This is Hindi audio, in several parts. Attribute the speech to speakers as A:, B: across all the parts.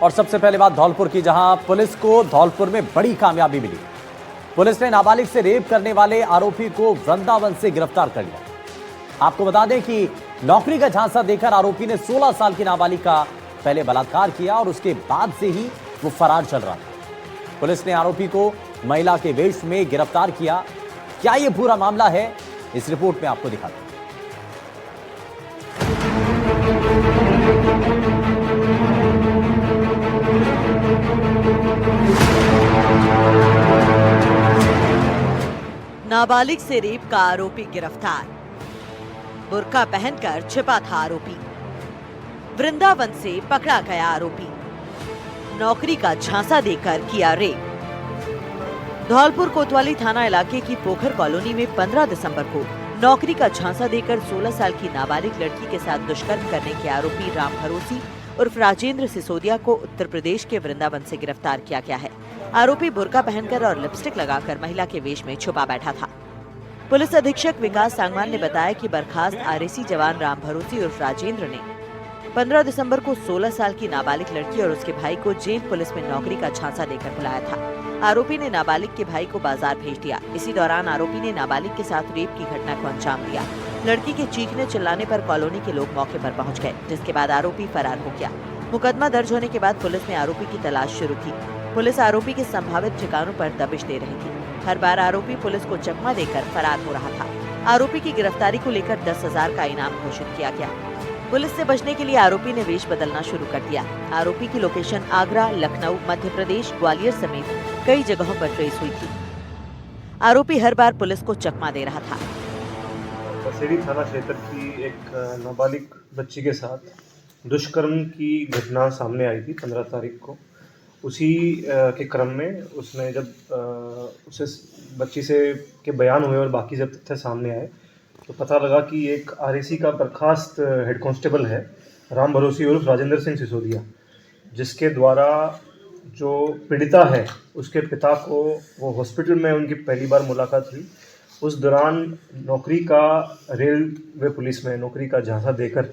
A: और सबसे पहले बात धौलपुर की, जहां पुलिस को धौलपुर में बड़ी कामयाबी मिली। पुलिस ने नाबालिग से रेप करने वाले आरोपी को वृंदावन से गिरफ्तार कर लिया। आपको बता दें कि नौकरी का झांसा देकर आरोपी ने 16 साल की नाबालिग का पहले बलात्कार किया और उसके बाद से ही वो फरार चल रहा था। पुलिस ने आरोपी को महिला के वेश में गिरफ्तार किया। क्या ये पूरा मामला है, इस रिपोर्ट में आपको दिखाते हैं।
B: नाबालिग से रेप का आरोपी गिरफ्तार। बुर्का पहनकर छिपा था आरोपी। वृंदावन से पकड़ा गया आरोपी। नौकरी का झांसा देकर किया रेप। धौलपुर कोतवाली थाना इलाके की पोखर कॉलोनी में 15 दिसंबर को नौकरी का झांसा देकर 16 साल की नाबालिग लड़की के साथ दुष्कर्म करने के आरोपी राम भरोसी उर्फ राजेंद्र सिसोदिया को उत्तर प्रदेश के वृंदावन से गिरफ्तार किया गया है। आरोपी बुर्का पहनकर और लिपस्टिक लगाकर महिला के वेश में छुपा बैठा था। पुलिस अधीक्षक विकास सांगवान ने बताया कि बर्खास्त आरएसी जवान राम भरोसी उर्फ राजेंद्र ने 15 दिसंबर को 16 साल की नाबालिग लड़की और उसके भाई को जेल पुलिस में नौकरी का झांसा देकर बुलाया था। आरोपी ने नाबालिग के भाई को बाजार भेज दिया। इसी दौरान आरोपी ने नाबालिग के साथ रेप की घटना को अंजाम दिया। लड़की के चीखने चिल्लाने पर कॉलोनी के लोग मौके पर पहुंच गए, जिसके बाद आरोपी फरार हो गया। मुकदमा दर्ज होने के बाद पुलिस ने आरोपी की तलाश शुरू की। पुलिस आरोपी के संभावित ठिकानों पर दबिश दे रही थी। हर बार आरोपी पुलिस को चकमा देकर फरार हो रहा था। आरोपी की गिरफ्तारी को लेकर 10,000 का इनाम घोषित किया गया। पुलिस से बचने के लिए आरोपी ने वेश बदलना शुरू कर दिया। आरोपी की लोकेशन आगरा, लखनऊ, मध्य प्रदेश, ग्वालियर समेत कई जगहों पर ट्रेस हुई थी। आरोपी हर बार पुलिस को चकमा दे रहा था।
C: बसेड़ी थाना क्षेत्र की एक नाबालिग बच्ची के साथ दुष्कर्म की घटना सामने आई थी 15 तारीख को। उसी के क्रम में उसने जब उसे बच्ची से के बयान हुए और बाकी जब तथ्य सामने आए तो पता लगा कि एक आरएसी का बर्खास्त हेड कांस्टेबल है राम भरोसी उर्फ राजेंद्र सिंह सिसोदिया, जिसके द्वारा जो पीड़िता है उसके पिता को वो हॉस्पिटल में उनकी पहली बार मुलाकात हुई। उस दौरान नौकरी का रेलवे पुलिस में नौकरी का झांसा देकर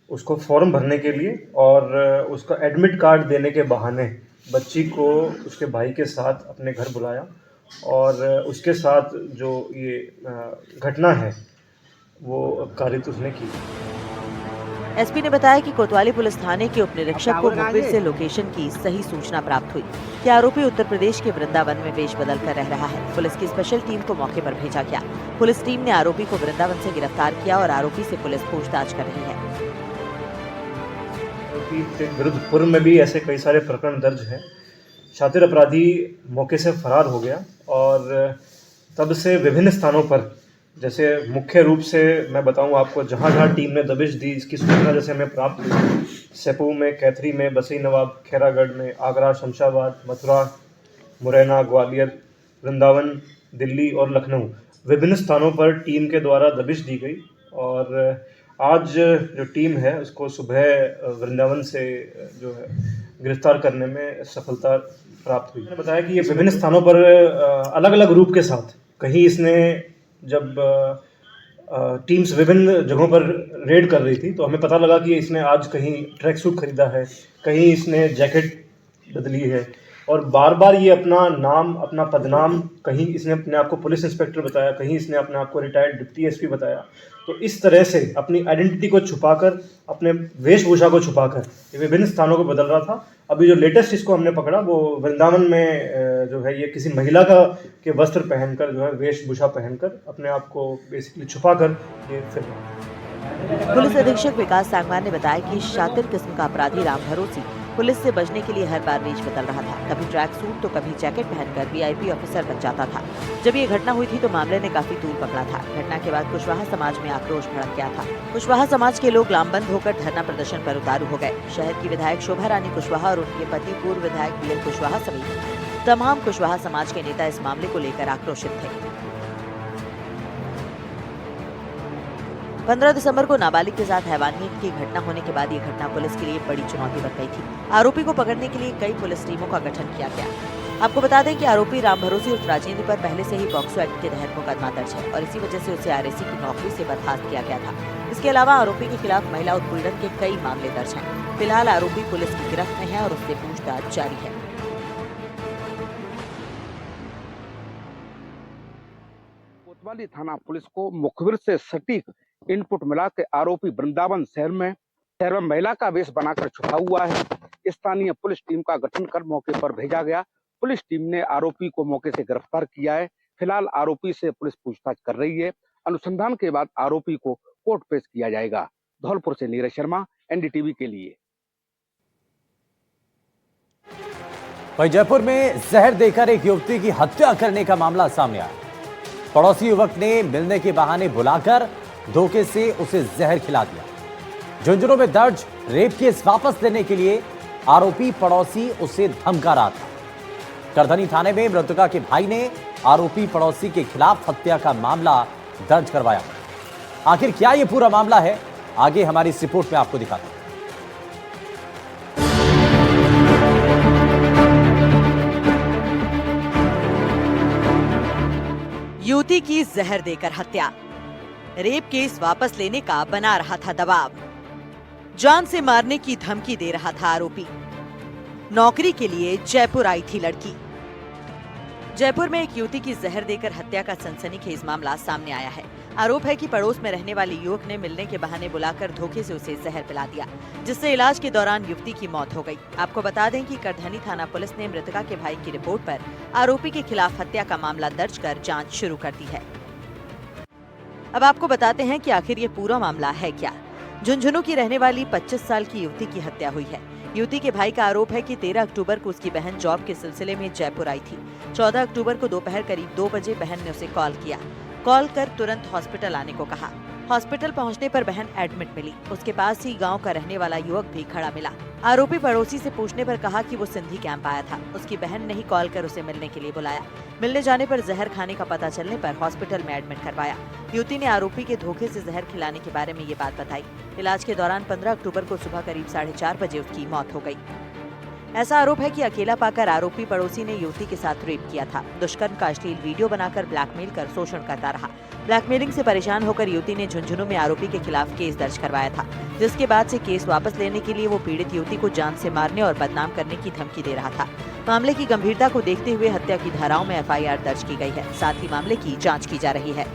C: उसको फॉर्म भरने के लिए और उसका एडमिट कार्ड देने के बहाने बच्ची को उसके भाई के साथ अपने घर बुलाया और उसके साथ जो ये घटना है वो कारित उसने की।
B: एसपी ने बताया कि कोतवाली पुलिस थाने के उप निरीक्षक को मुखबिर से लोकेशन की सही सूचना प्राप्त हुई कि आरोपी उत्तर प्रदेश के वृंदावन में वेश बदल कर रह रहा है। पुलिस की स्पेशल टीम को मौके पर भेजा गया। पुलिस टीम ने आरोपी को वृंदावन से गिरफ्तार किया और आरोपी से पुलिस पूछताछ कर रही है।
C: आरोपी के विरुद्ध पूर्व में भी ऐसे कई सारे प्रकरण दर्ज हैं। शातिर अपराधी मौके से फरार हो गया और तब से विभिन्न स्थानों पर, जैसे मुख्य रूप से मैं बताऊं आपको, जहां जहां टीम ने दबिश दी इसकी सूचना जैसे हमें प्राप्त हुई, सेपू में, कैथरी में, बसई नवाब, खैरागढ़ में, आगरा, शमशाबाद, मथुरा, मुरैना, ग्वालियर, वृंदावन, दिल्ली और लखनऊ, विभिन्न स्थानों पर टीम के द्वारा दबिश दी गई और आज जो टीम है उसको सुबह वृंदावन से जो है गिरफ्तार करने में सफलता प्राप्त हुई। मैंने बताया कि ये विभिन्न स्थानों पर अलग अलग रूप के साथ, कहीं इसने जब टीम्स विभिन्न जगहों पर रेड कर रही थी तो हमें पता लगा कि इसने आज कहीं ट्रैक सूट खरीदा है, कहीं इसने जैकेट बदली है और बार बार ये अपना नाम, अपना पदनाम, कहीं इसने अपने आप को पुलिस इंस्पेक्टर बताया, कहीं इसने अपने आप को रिटायर्ड डिप्टी एसपी बताया। तो इस तरह से अपनी आइडेंटिटी को छुपाकर, अपने वेशभूषा को छुपाकर ये विभिन्न स्थानों को बदल रहा था। अभी जो लेटेस्ट इसको हमने पकड़ा वो वृंदावन में जो है ये किसी महिला का के वस्त्र पहनकर, जो है वेशभूषा पहनकर, अपने आप को बेसिकली छुपाकर ये फिर रहा।
B: पुलिस अधीक्षक विकास सांगवान ने बताया कि शातिर किस्म का अपराधी राम भरोसी पुलिस से बचने के लिए हर बार वेश बदल रहा था। कभी ट्रैक सूट तो कभी जैकेट पहनकर वीआईपी ऑफिसर बन जाता था। जब ये घटना हुई थी तो मामले ने काफी दूर पकड़ा था। घटना के बाद कुशवाहा समाज में आक्रोश भड़क गया था। कुशवाहा समाज के लोग लामबंद होकर धरना प्रदर्शन पर उतारू हो गए। शहर की विधायक शोभा रानी कुशवाहा और उनके पति पूर्व विधायक बीएल कुशवाहा समेत तमाम कुशवाहा समाज के नेता इस मामले को लेकर आक्रोशित थे। 15 दिसंबर को नाबालिग के साथ हैवानियत की घटना होने के बाद ये घटना पुलिस के लिए बड़ी चुनौती बन गई थी। आरोपी को पकड़ने के लिए कई पुलिस टीमों का गठन किया गया। आपको बता दें कि आरोपी राम भरोसी उर्फ राजेंद्र पर पहले से ही पॉक्सो एक्ट के तहत मुकदमा दर्ज है और इसी वजह से उसे आरएसी की नौकरी से बर्खास्त किया गया था। इसके अलावा आरोपी के खिलाफ महिला उत्पीड़न के कई मामले दर्ज हैं। फिलहाल आरोपी पुलिस की गिरफ्त में है और उससे पूछताछ जारी है।
D: कोतवाली थाना पुलिस को मुखबिर से सटीक इनपुट मिला कि आरोपी वृंदावन शहर में महिला का वेश बनाकर छुपा हुआ है। स्थानीय पुलिस टीम का गठन कर मौके पर भेजा गया। पुलिस टीम ने आरोपी को मौके से गिरफ्तार किया है। फिलहाल आरोपी से पुलिस पूछताछ कर रही है। अनुसंधान के बाद आरोपी को कोर्ट पेश किया जाएगा। धौलपुर से नीरज शर्मा, एनडीटीवी के लिए।
A: वहीं जयपुर में जहर देकर एक युवती की हत्या करने का मामला सामने आया। पड़ोसी युवक ने मिलने के बहाने बुलाकर धोखे से उसे जहर खिला दिया। झुंझुनू में दर्ज रेप केस वापस लेने के लिए आरोपी पड़ोसी उसे धमका रहा था। करधनी थाने में मृतका के भाई ने आरोपी पड़ोसी के खिलाफ हत्या का मामला दर्ज करवाया। आखिर क्या यह पूरा मामला है, आगे हमारी इस रिपोर्ट में आपको दिखाते हैं।
B: युवती की जहर देकर हत्या, रेप केस वापस लेने का बना रहा था दबाव, जान से मारने की धमकी दे रहा था आरोपी। नौकरी के लिए जयपुर आई थी लड़की। जयपुर में एक युवती की जहर देकर हत्या का सनसनीखेज मामला सामने आया है। आरोप है कि पड़ोस में रहने वाले युवक ने मिलने के बहाने बुलाकर धोखे से उसे जहर पिला दिया, जिससे इलाज के दौरान युवती की मौत हो गई। आपको बता दें कि करधनी थाना पुलिस ने मृतका के भाई की रिपोर्ट पर आरोपी के खिलाफ हत्या का मामला दर्ज कर जांच शुरू कर दी है। अब आपको बताते हैं कि आखिर ये पूरा मामला है क्या। झुंझुनू की रहने वाली 25 साल की युवती की हत्या हुई है। युवती के भाई का आरोप है कि 13 अक्टूबर को उसकी बहन जॉब के सिलसिले में जयपुर आई थी। 14 अक्टूबर को दोपहर करीब 2 बजे बहन ने उसे कॉल किया। कॉल कर तुरंत हॉस्पिटल आने को कहा। हॉस्पिटल पहुंचने पर बहन एडमिट मिली। उसके पास ही गांव का रहने वाला युवक भी खड़ा मिला। आरोपी पड़ोसी से पूछने पर कहा कि वो सिंधी कैंप आया था। उसकी बहन ने ही कॉल कर उसे मिलने के लिए बुलाया। मिलने जाने पर जहर खाने का पता चलने पर हॉस्पिटल में एडमिट करवाया। युवती ने आरोपी के धोखे से जहर खिलाने के बारे में ये बात बताई। इलाज के दौरान 15 अक्टूबर को सुबह करीब 4:30 बजे उसकी मौत हो गई। ऐसा आरोप है कि अकेला पाकर आरोपी पड़ोसी ने युवती के साथ रेप किया था। दुष्कर्म का अश्लील वीडियो बनाकर ब्लैकमेल कर शोषण करता रहा। ब्लैकमेलिंग से परेशान होकर युवती ने झुंझुनू में आरोपी के खिलाफ केस दर्ज करवाया था, जिसके बाद से केस वापस लेने के लिए वो पीड़ित युवती को जान से मारने और बदनाम करने की धमकी दे रहा था। मामले की गंभीरता को देखते हुए हत्या की धाराओं में FIR दर्ज की गई है। साथ ही मामले की जाँच की जा रही है।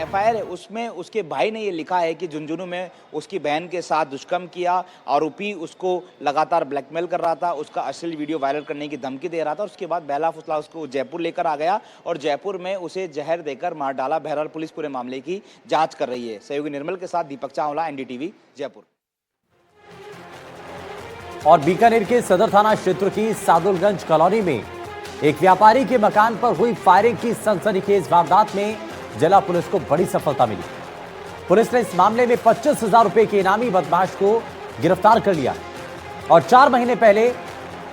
E: FIR है उसमें उसके भाई ने ये लिखा है कि झुंझुनू में उसकी बहन के साथ दुष्कर्म किया। आरोपी उसको लगातार ब्लैकमेल कर रहा था, उसका अश्लील वीडियो वायरल करने की धमकी दे रहा था। उसके बाद बहला फुसला उसको जयपुर लेकर आ गया और जयपुर में उसे जहर देकर मार डाला। बहरहाल पुलिस पूरे मामले की जांच कर रही है। सहयोगी निर्मल के साथ दीपक चावला, NDTV जयपुर।
A: और बीकानेर के सदर थाना क्षेत्र की सादुलगंज कॉलोनी में एक व्यापारी के मकान पर हुई फायरिंग की सनसनीखेज वारदात में जिला पुलिस को बड़ी सफलता मिली। पुलिस ने इस मामले में 25,000 रुपए के इनामी बदमाश को गिरफ्तार कर लिया और 4 महीने पहले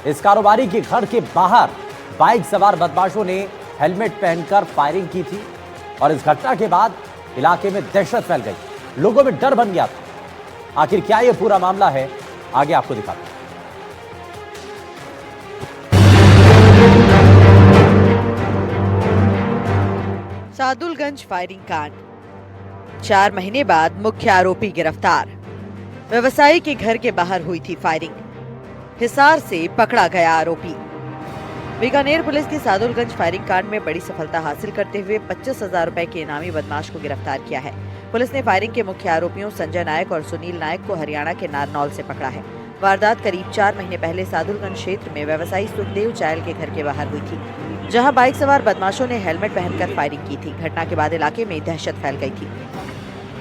A: इस कारोबारी के घर के बाहर बाइक सवार बदमाशों ने हेलमेट पहनकर फायरिंग की थी और इस घटना के बाद इलाके में दहशत फैल गई, लोगों में डर बन गया था। आखिर क्या यह पूरा मामला है, आगे आपको दिखाते हैं।
B: सादुलगंज फायरिंग कांड, 4 महीने बाद मुख्य आरोपी गिरफ्तार। व्यवसायी के घर के बाहर हुई थी फायरिंग, हिसार से पकड़ा गया आरोपी। बीकानेर पुलिस ने सादुलगंज फायरिंग कांड में बड़ी सफलता हासिल करते हुए 25,000 रुपए के इनामी बदमाश को गिरफ्तार किया है। पुलिस ने फायरिंग के मुख्य आरोपियों संजय नायक और सुनील नायक को हरियाणा के नारनौल से पकड़ा है। वारदात करीब 4 महीने पहले सादुलगंज क्षेत्र में व्यवसायी सुखदेव चायल के घर के बाहर हुई थी, जहां बाइक सवार बदमाशों ने हेलमेट पहनकर फायरिंग की थी। घटना के बाद इलाके में दहशत फैल गई थी।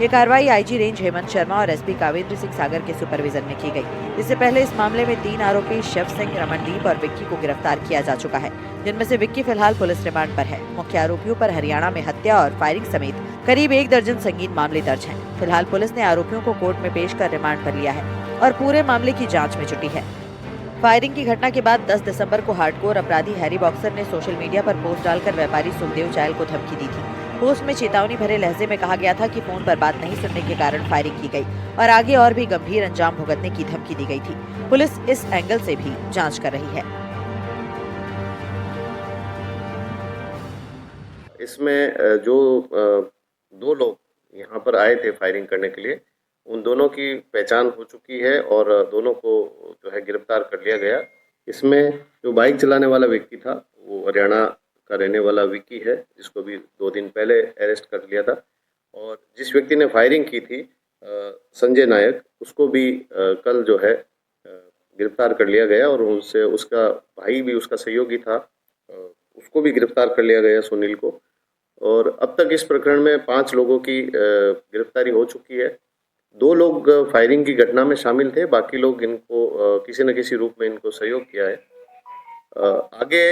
B: ये कार्रवाई IG रेंज हेमंत शर्मा और SP कावेंद्र सिंह सागर के सुपरविजन में की गई। इससे पहले इस मामले में 3 आरोपी शिव सिंह, रमनदीप और विक्की को गिरफ्तार किया जा चुका है, जिनमें से विक्की फिलहाल पुलिस रिमांड पर है। मुख्य आरोपियों पर हरियाणा में हत्या और फायरिंग समेत करीब 1 दर्जन संगीन मामले दर्ज हैं। फिलहाल पुलिस ने आरोपियों को कोर्ट में पेश कर रिमांड पर लिया है और पूरे मामले की जाँच में जुटी है। फायरिंग की घटना के बाद 10 दिसंबर को हार्डकोर अपराधी हैरी बॉक्सर ने सोशल मीडिया पर पोस्ट डालकर व्यापारी सुखदेव चायल को धमकी दी थी। पोस्ट में चेतावनी भरे लहजे में कहा गया था कि फोन पर बात नहीं सुनने के कारण फायरिंग की गई और आगे और भी गंभीर अंजाम भुगतने की धमकी दी गई थी। पुलिस इस एंगल से भी जांच कर रही है।
F: इसमें जो दो लोग यहाँ पर आए थे फायरिंग करने के लिए, उन दोनों की पहचान हो चुकी है और दोनों को जो है गिरफ्तार कर लिया गया। इसमें जो बाइक चलाने वाला व्यक्ति था वो हरियाणा का रहने वाला विक्की है, जिसको भी 2 दिन पहले अरेस्ट कर लिया था। और जिस व्यक्ति ने फायरिंग की थी संजय नायक, उसको भी कल जो है गिरफ्तार कर लिया गया और उनसे उसका भाई भी उसका सहयोगी था, उसको भी गिरफ्तार कर लिया गया, सुनील को। और अब तक इस प्रकरण में 5 लोगों की गिरफ्तारी हो चुकी है। 2 लोग फायरिंग की घटना में शामिल थे, बाकी लोग इनको किसी न किसी रूप में इनको सहयोग किया है। आगे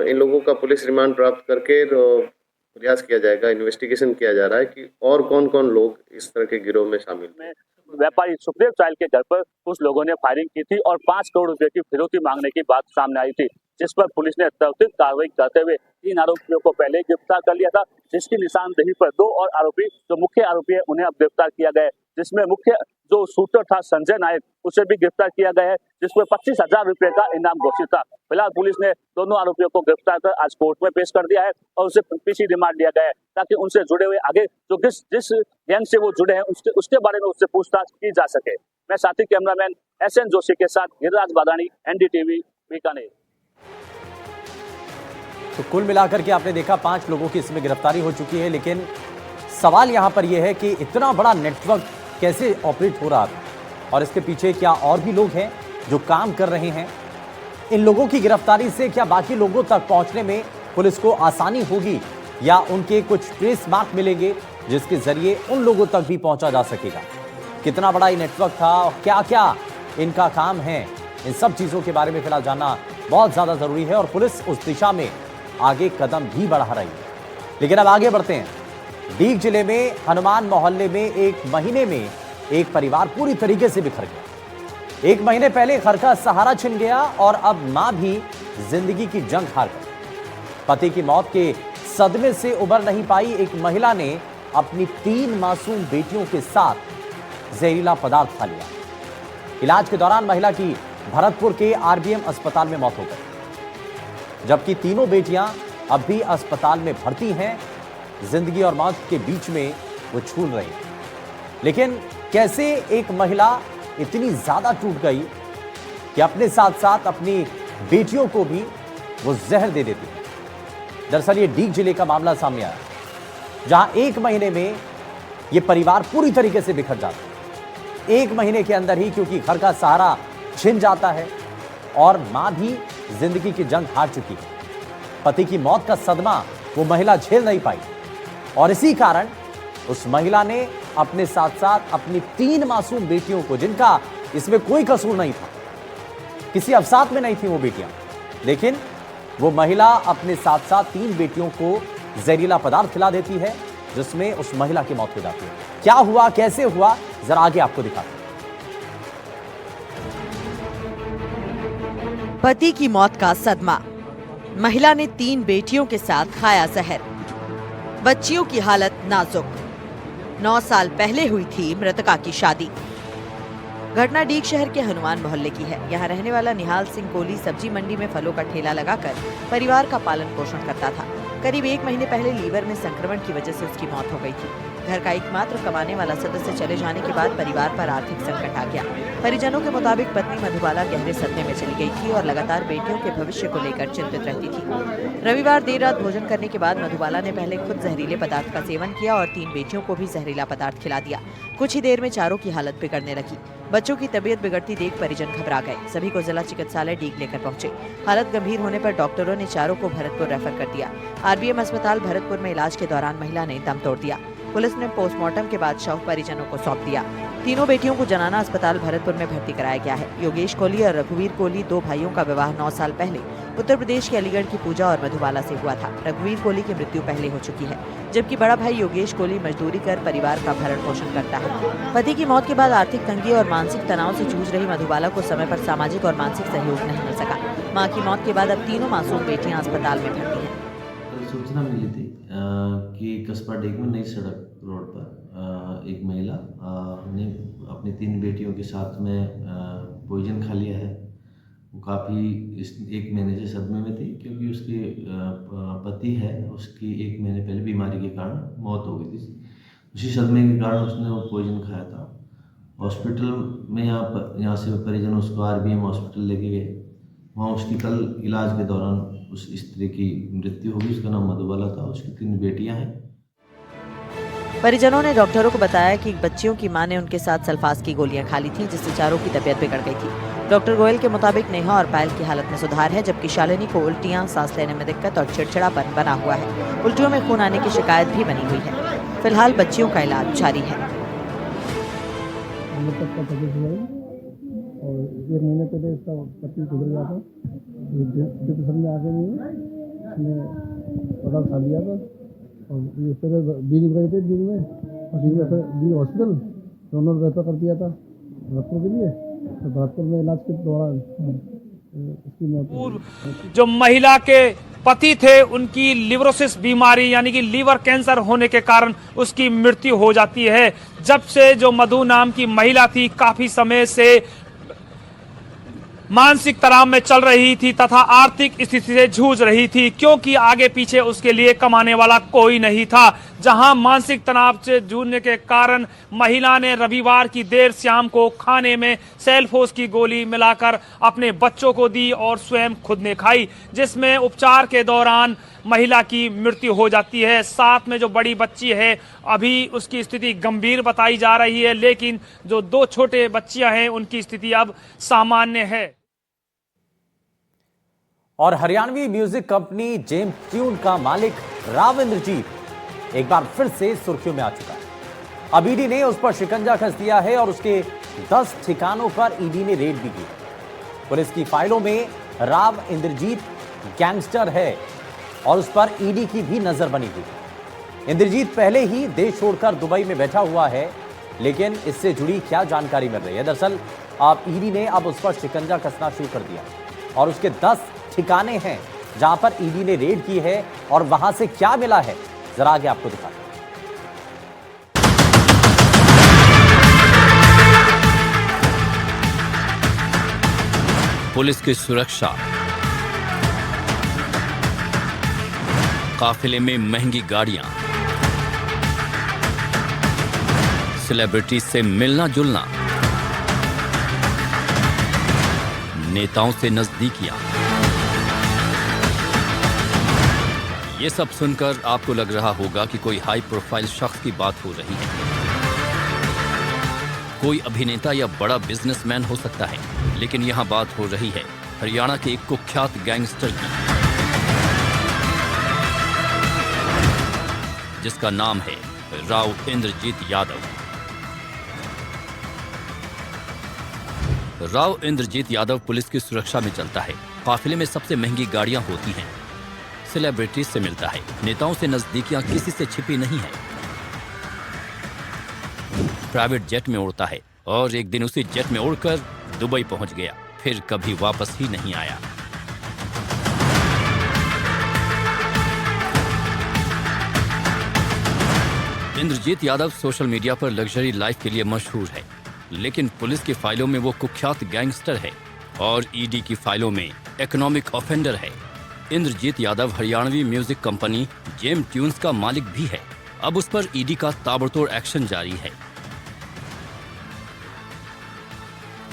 F: इन लोगों का पुलिस रिमांड प्राप्त करके प्रयास किया जाएगा, इन्वेस्टिगेशन किया जा रहा है कि और कौन-कौन लोग इस तरह के गिरोह में शामिल हैं।
G: व्यापारी सुखदेव चायल के घर पर कुछ लोगों ने फायरिंग की थी और 5 करोड़ रुपए की फिरौती मांगने की बात सामने आई थी, जिस पर पुलिस ने त्वरित कार्रवाई करते हुए 3 आरोपियों को पहले गिरफ्तार कर लिया था, जिसकी निशानदेही पर 2 और आरोपी जो मुख्य आरोपी है उन्हें अब गिरफ्तार किया गया है, जिसमें मुख्य जो शूटर था संजय नायक उसे भी गिरफ्तार किया गया है, जिसमें 25,000 रुपए का इनाम घोषित था। फिलहाल पुलिस ने दोनों आरोपियों को गिरफ्तार कर आज कोर्ट में पेश कर दिया है और उसे पीसी रिमांड दिया गया है, ताकि उनसे जुड़े हुए आगे जो जिस गैंग से वो जुड़े हैं उसके बारे में उससे पूछताछ की जा सके। मैं साथी कैमरामैन SN जोशी के साथ गिरिराज बादानी, NDTV, बीकानेर।
A: तो कुल मिलाकर के आपने देखा 5 लोगों की इसमें गिरफ्तारी हो चुकी है, लेकिन सवाल यहां पर यह है कि इतना बड़ा नेटवर्क कैसे ऑपरेट हो रहा था और इसके पीछे क्या और भी लोग हैं जो काम कर रहे हैं? इन लोगों की गिरफ्तारी से क्या बाकी लोगों तक पहुंचने में पुलिस को आसानी होगी या उनके कुछ ट्रेस मार्क मिलेंगे जिसके जरिए उन लोगों तक भी पहुंचा जा सकेगा? कितना बड़ा ये नेटवर्क था और क्या क्या इनका काम है, इन सब चीजों के बारे में फिलहाल जानना बहुत ज्यादा जरूरी है और पुलिस उस दिशा में आगे कदम भी बढ़ा रही है। लेकिन अब आगे बढ़ते हैं। डीग जिले में हनुमान मोहल्ले में 1 महीने में एक परिवार पूरी तरीके से बिखर गया। 1 महीने पहले घर का सहारा छिन गया और अब मां भी जिंदगी की जंग हार गई। पति की मौत के सदमे से उबर नहीं पाई एक महिला ने अपनी 3 मासूम बेटियों के साथ जहरीला पदार्थ खा लिया। इलाज के दौरान महिला की भरतपुर के RBM अस्पताल में मौत हो गई, जबकि तीनों बेटियां अब भी अस्पताल में भर्ती हैं। जिंदगी और मौत के बीच में वो झूल रही हैं। लेकिन कैसे एक महिला इतनी ज्यादा टूट गई कि अपने साथ साथ अपनी बेटियों को भी वो जहर दे देती है। दरअसल ये डीग जिले का मामला सामने आया, जहां 1 महीने में ये परिवार पूरी तरीके से बिखर जाता है। 1 महीने के अंदर ही, क्योंकि घर का सहारा छिन जाता है और मां भी जिंदगी की जंग हार चुकी है। पति की मौत का सदमा वो महिला झेल नहीं पाई और इसी कारण उस महिला ने अपने साथ साथ अपनी 3 मासूम बेटियों को, जिनका इसमें कोई कसूर नहीं था, किसी अवसाद में नहीं थी वो बेटियां, लेकिन वो महिला अपने साथ साथ 3 बेटियों को जहरीला पदार्थ खिला देती है, जिसमें उस महिला की मौत हो जाती है। क्या हुआ, कैसे हुआ, जरा आगे आपको दिखाते हैं।
B: पति की मौत का सदमा, महिला ने 3 बेटियों के साथ खाया जहर। बच्चियों की हालत नाजुक। 9 साल पहले हुई थी मृतका की शादी। घटना डीग शहर के हनुमान मोहल्ले की है। यहाँ रहने वाला निहाल सिंह कोहली सब्जी मंडी में फलों का ठेला लगाकर परिवार का पालन पोषण करता था। करीब 1 महीने पहले लीवर में संक्रमण की वजह से उसकी मौत हो गई थी। घर का एकमात्र कमाने वाला सदस्य चले जाने के बाद परिवार पर आर्थिक संकट आ गया। परिजनों के मुताबिक पत्नी मधुबाला गहरे सदमे में चली गई थी और लगातार बेटियों के भविष्य को लेकर चिंतित रहती थी। रविवार देर रात भोजन करने के बाद मधुबाला ने पहले खुद जहरीले पदार्थ का सेवन किया और 3 बेटियों को भी जहरीला पदार्थ खिला दिया। कुछ ही देर में चारों की हालत बिगड़ने लगी। बच्चों की तबीयत बिगड़ती देख परिजन घबरा गए। सभी को जिला चिकित्सालय डीग लेकर पहुंचे। हालत गंभीर होने पर डॉक्टरों ने चारों को भरतपुर रेफर कर दिया। RBM अस्पताल भरतपुर में इलाज के दौरान महिला ने दम तोड़ दिया। पुलिस ने पोस्टमार्टम के बाद शव परिजनों को सौंप दिया। तीनों बेटियों को जनाना अस्पताल भरतपुर में भर्ती कराया गया है। योगेश कोहली और रघुवीर कोहली 2 भाइयों का विवाह 9 साल पहले उत्तर प्रदेश के अलीगढ़ की पूजा और मधुबाला से हुआ था। रघुवीर कोहली की मृत्यु पहले हो चुकी है, जबकि बड़ा भाई योगेश कोहली मजदूरी कर परिवार का भरण पोषण करता है। पति की मौत के बाद आर्थिक तंगी और मानसिक तनाव से जूझ रही मधुबाला को समय पर सामाजिक और मानसिक सहयोग नहीं मिल सका। मां की मौत के बाद अब तीनों मासूम बेटियां अस्पताल में भर्ती हैं।
H: सूचना मिली थी कि कस्बा डीग में नई सड़क रोड पर एक महिला ने अपनी 3 बेटियों के साथ में पॉइजन खा लिया है वो काफ़ी इस 1 महीने से सदमे में थी, क्योंकि उसके पति है, उसकी 1 महीने पहले बीमारी के कारण मौत हो गई थी। उसी सदमे के कारण उसने वो पॉइजन खाया था। हॉस्पिटल में यहाँ से परिजन उसको आरबीएम हॉस्पिटल लेके गए। वहाँ उसकी कल इलाज के दौरान उस स्त्री की मृत्यु हो गई। उसका नाम मधुबाला था। उसकी 3 बेटियां हैं।
B: परिजनों ने डॉक्टरों को बताया कि बच्चियों की मां ने उनके साथ सल्फास की गोलियां खा ली थी, जिससे चारों की तबीयत बिगड़ गई थी। डॉक्टर गोयल के मुताबिक नेहा और पायल की हालत में सुधार है, जबकि शालिनी को उल्टियां, सांस लेने में दिक्कत और चिड़चिड़ापन बना हुआ है। उल्टियों में खून आने की शिकायत भी बनी हुई है। फिलहाल बच्चियों का इलाज जारी है।
I: और 1 महीने पहले इसका पति गुजर गया था। डिप्रेशन में आके उसने पता खा लिया था और ये पहले दिन गए थे, दिन में हॉस्पिटल दोनों रेफर कर दिया था डॉक्टर के लिए। तो डॉक्टर में इलाज के दौरान उसकी मौत।
J: जो महिला के पति थे, उनकी लिवरोसिस बीमारी यानी कि लीवर कैंसर होने के कारण उसकी मृत्यु हो जाती है। जब से जो मधु नाम की महिला थी, काफी समय से मानसिक तनाव में चल रही थी तथा आर्थिक स्थिति से जूझ रही थी, क्योंकि आगे पीछे उसके लिए कमाने वाला कोई नहीं था। जहां मानसिक तनाव से जूझने के कारण महिला ने रविवार की देर शाम को खाने में सेल्फोस की गोली मिलाकर अपने बच्चों को दी और स्वयं खुद ने खाई, जिसमें उपचार के दौरान महिला की मृत्यु हो जाती है। साथ में जो बड़ी बच्ची है, अभी उसकी स्थिति गंभीर बताई जा रही है, लेकिन जो 2 छोटे बच्चियां हैं उनकी स्थिति अब सामान्य है।
A: और Haryanvi music company Gem Tune का मालिक राव इंद्रजीत एक बार फिर से सुर्खियों में आ चुका है। अब ईडी ने उस पर शिकंजा कस दिया है और उसके 10 ठिकानों पर ईडी ने रेड भी की। पुलिस की फाइलों में राव इंद्रजीत गैंगस्टर है और उस पर ईडी की भी नजर बनी हुई। इंद्रजीत पहले ही देश छोड़कर दुबई में बैठा हुआ है, लेकिन इससे जुड़ी क्या जानकारी मिल रही है? दरअसल अब ईडी ने अब उस पर शिकंजा कसना शुरू कर दिया और उसके 10 ठिकाने हैं जहां पर ईडी ने रेड की है और वहां से क्या मिला है, जरा आगे आपको दिखाते हैं।
K: पुलिस की सुरक्षा, काफिले में महंगी गाड़ियां, सेलिब्रिटी से मिलना जुलना, नेताओं से नजदीकियां। ये सब सुनकर आपको लग रहा होगा कि कोई हाई प्रोफाइल शख्स की बात हो रही है। कोई अभिनेता या बड़ा बिजनेसमैन हो सकता है, लेकिन यहां बात हो रही है हरियाणा के एक कुख्यात गैंगस्टर की, जिसका नाम है राव इंद्रजीत यादव। राव इंद्रजीत यादव पुलिस की सुरक्षा में चलता है। काफिले में सबसे महंगी गाड़ियां होती हैं, सेलिब्रिटीज से मिलता है, नेताओं से नजदीकियां किसी से छिपी नहीं है। प्राइवेट जेट में उड़ता है और एक दिन उसी जेट में उड़कर दुबई पहुंच गया, फिर कभी वापस ही नहीं आया। इंद्रजीत यादव सोशल मीडिया पर लग्जरी लाइफ के लिए मशहूर है, लेकिन पुलिस की फाइलों में वो कुख्यात गैंगस्टर है और ईडी की फाइलों में इकोनॉमिक ऑफेंडर है। Inderjeet Yadav Haryanvi music company Gem Tunes का मालिक भी है। अब उस पर ईडी का ताबड़तोड़ एक्शन जारी है।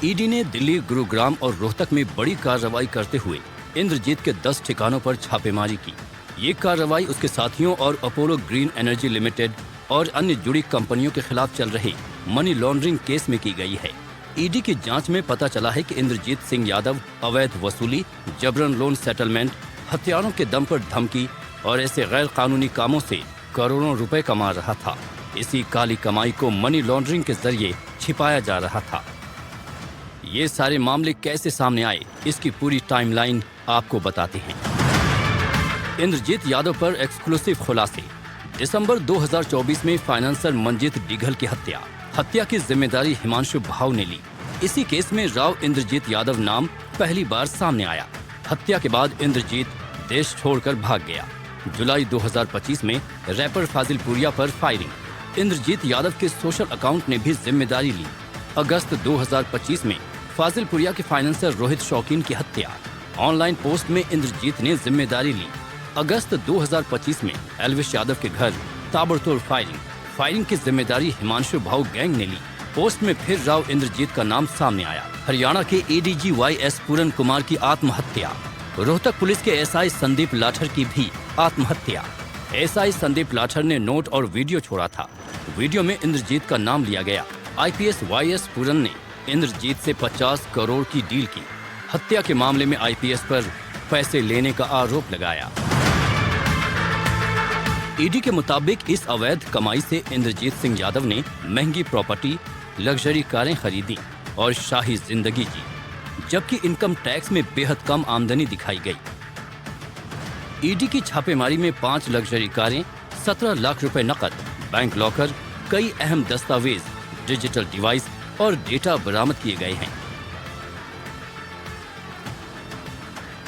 K: ईडी ने दिल्ली, गुरुग्राम और रोहतक में बड़ी कार्रवाई करते हुए इंद्रजीत के 10 ठिकानों पर छापेमारी की। ये कार्रवाई उसके साथियों और अपोलो ग्रीन एनर्जी लिमिटेड और अन्य जुड़ी कंपनियों के खिलाफ चल रहे मनी लॉन्ड्रिंग केस में की गई है। ईडी की जांच में पता चला है कि इंद्रजीत सिंह यादव अवैध वसूली, जबरन लोन सेटलमेंट, हथियारों के दम पर धमकी और ऐसे गैर कानूनी कामों से करोड़ों रुपए कमा रहा था। इसी काली कमाई को मनी लॉन्ड्रिंग के जरिए छिपाया जा रहा था। ये सारे मामले कैसे सामने आए, इसकी पूरी टाइमलाइन आपको बताते हैं। इंद्रजीत यादव पर एक्सक्लूसिव खुलासे। दिसंबर 2024 में फाइनेंसर मंजीत डिघल की हत्या की जिम्मेदारी हिमांशु भाव ने ली। इसी केस में राव इंद्रजीत यादव नाम पहली बार सामने आया। हत्या के बाद इंद्रजीत देश छोड़कर भाग गया। जुलाई 2025 में रैपर फाजिल पुरिया पर फायरिंग। इंद्रजीत यादव के सोशल अकाउंट ने भी जिम्मेदारी ली। अगस्त 2025 में फाजिलपुरिया के फाइनेंसर रोहित शौकीन की हत्या। ऑनलाइन पोस्ट में इंद्रजीत ने जिम्मेदारी ली। अगस्त 2025 में एल्विश यादव के घर ताबड़तोड़ फायरिंग की जिम्मेदारी हिमांशु भाऊ गैंग ने ली। पोस्ट में फिर राव इंद्रजीत का नाम सामने आया। हरियाणा के एडीजी YS पूरन कुमार की आत्महत्या। रोहतक पुलिस के SI संदीप लाठर की भी आत्महत्या। SI संदीप लाठर ने नोट और वीडियो छोड़ा था। वीडियो में इंद्रजीत का नाम लिया गया। IPS YS पूरन ने इंद्रजीत से 50 करोड़ की डील की। हत्या के मामले में IPS पर पैसे लेने का आरोप लगाया। ईडी के मुताबिक इस अवैध कमाई से इंद्रजीत सिंह यादव ने महंगी प्रॉपर्टी, लग्जरी कारें खरीदी और शाही जिंदगी जी, जबकि इनकम टैक्स में बेहद कम आमदनी दिखाई गई। ईडी की छापेमारी में 5 लग्जरी कारें, 17 लाख रुपए नकद, बैंक लॉकर, कई अहम दस्तावेज, डिजिटल डिवाइस और डेटा बरामद किए गए हैं।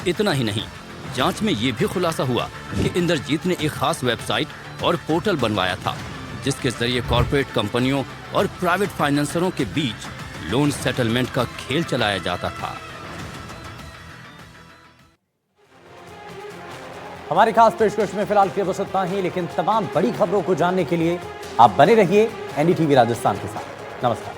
K: इतना ही नहीं, जांच में ये भी खुलासा हुआ कि इंद्रजीत ने एक खास वेबसाइट और पोर्टल बनवाया था, जिसके जरिए कॉर्पोरेट कंपनियों और प्राइवेट फाइनेंसरों के बीच लोन सेटलमेंट का खेल चलाया जाता था।
A: हमारी खास पेशकश में फिलहाल के लिए बस इतना ही, लेकिन तमाम बड़ी खबरों को जानने के लिए आप बने रहिए NDTV राजस्थान के साथ। नमस्कार।